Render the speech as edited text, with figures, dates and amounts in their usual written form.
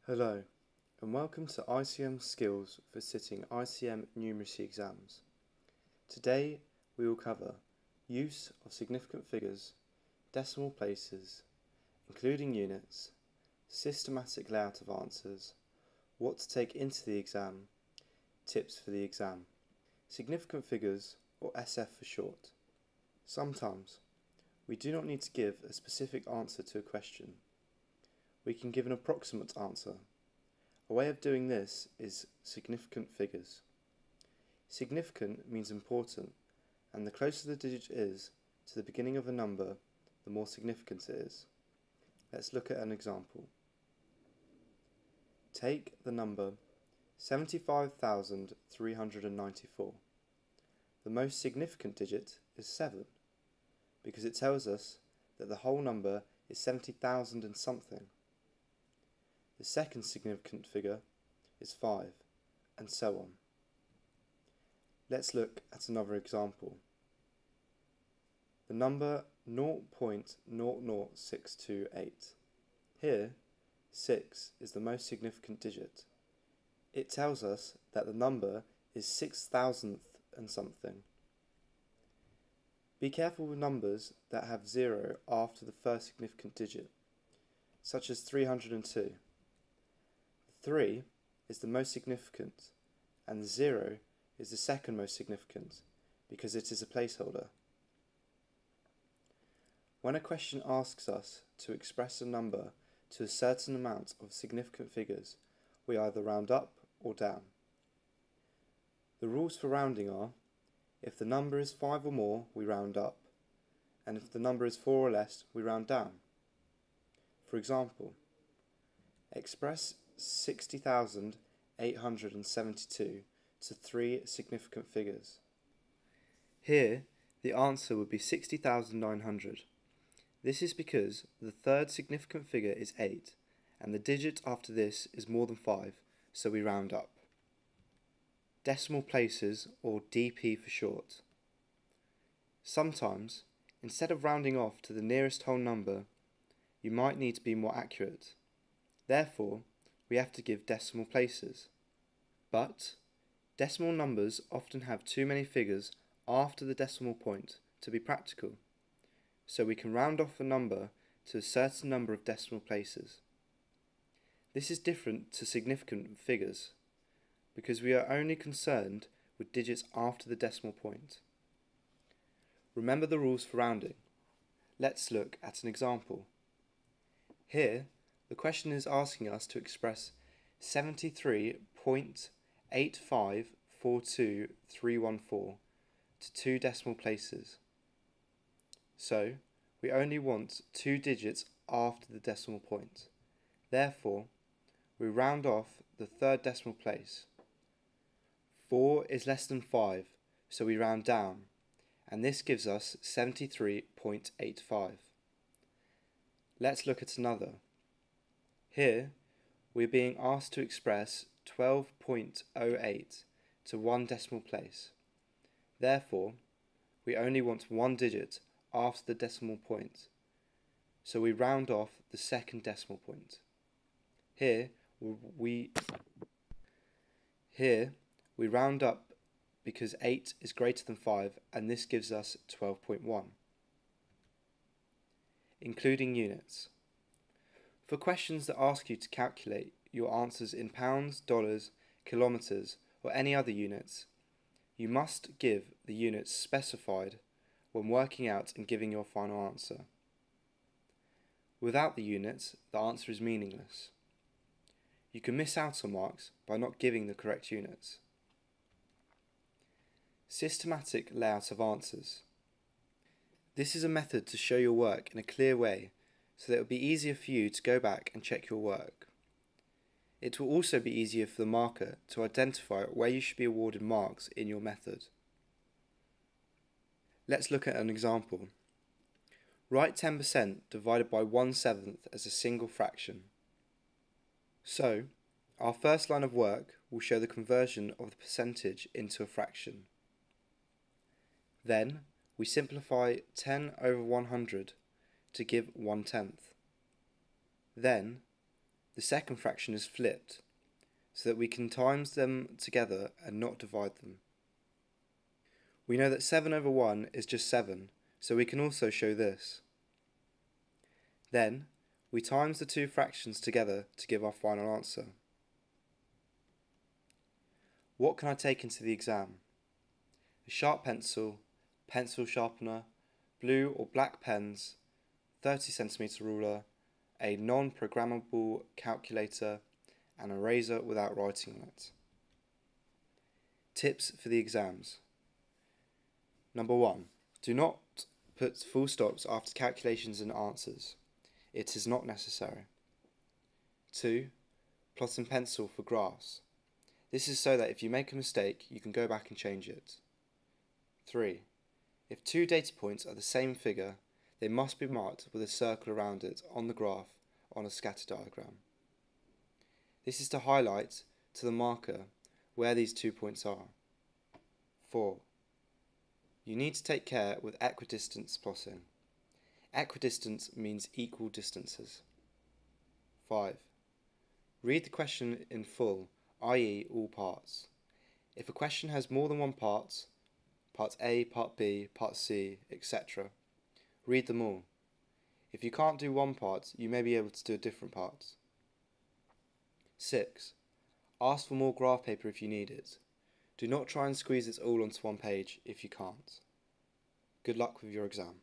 Hello, and welcome to ICM Skills for sitting ICM Numeracy exams. Today we will cover use of significant figures, decimal places, including units, systematic layout of answers, what to take into the exam, tips for the exam. Significant figures, or SF for short. Sometimes we do not need to give a specific answer to a question. We can give an approximate answer. A way of doing this is significant figures. Significant means important, and the closer the digit is to the beginning of a number, the more significant it is. Let's look at an example. Take the number 75,394. The most significant digit is 7, because it tells us that the whole number is 70,000 and something. The second significant figure is 5, and so on. Let's look at another example. The number 0.00628. Here, 6 is the most significant digit. It tells us that the number is 6,000th and something. Be careful with numbers that have 0 after the first significant digit, such as 302. 3 is the most significant, and 0 is the second most significant, because it is a placeholder. When a question asks us to express a number to a certain amount of significant figures, we either round up or down. The rules for rounding are: if the number is 5 or more, we round up, and if the number is 4 or less, we round down. For example, express 60,872 to 3 significant figures. Here, the answer would be 60,900. This is because the third significant figure is 8, and the digit after this is more than 5, so we round up. Decimal places, or DP for short. Sometimes, instead of rounding off to the nearest whole number, you might need to be more accurate. Therefore, we have to give decimal places. But decimal numbers often have too many figures after the decimal point to be practical, so we can round off a number to a certain number of decimal places. This is different to significant figures, because we are only concerned with digits after the decimal point. Remember the rules for rounding. Let's look at an example. Here, the question is asking us to express 73.8542314 to 2 decimal places. So, we only want 2 digits after the decimal point. Therefore, we round off the third decimal place. 4 is less than 5, so we round down, and this gives us 73.85. Let's look at another. Here, we are being asked to express 12.08 to 1 decimal place. Therefore, we only want 1 digit after the decimal point, so we round off the second decimal point. Here we round up because 8 is greater than 5, and this gives us 12.1. Including units. For questions that ask you to calculate your answers in pounds, dollars, kilometers, or any other units, you must give the units specified when working out and giving your final answer. Without the units, the answer is meaningless. You can miss out on marks by not giving the correct units. Systematic layout of answers. This is a method to show your work in a clear way, so that it will be easier for you to go back and check your work. It will also be easier for the marker to identify where you should be awarded marks in your method. Let's look at an example. Write 10% divided by 1/7 as a single fraction. So, our first line of work will show the conversion of the percentage into a fraction. Then, we simplify 10 over 100 to give 1/10. Then, the second fraction is flipped, so that we can times them together and not divide them. We know that 7 over 1 is just 7, so we can also show this. Then, we times the two fractions together to give our final answer. What can I take into the exam? A sharp pencil, pencil sharpener, blue or black pens, 30cm ruler, a non-programmable calculator, and a eraser without writing on it. Tips for the exams. Number 1. Do not put full stops after calculations and answers. It is not necessary. 2. Plot in pencil for graphs. This is so that if you make a mistake, you can go back and change it. 3. If two data points are the same figure, they must be marked with a circle around it on the graph on a scatter diagram. This is to highlight to the marker where these 2 points are. 4. You need to take care with equidistance plotting. Equidistance means equal distances. 5. Read the question in full, i.e. all parts. If a question has more than one part A, part B, part C, etc., read them all. If you can't do one part, you may be able to do a different part. 6. Ask for more graph paper if you need it. Do not try and squeeze it all onto one page if you can't. Good luck with your exam.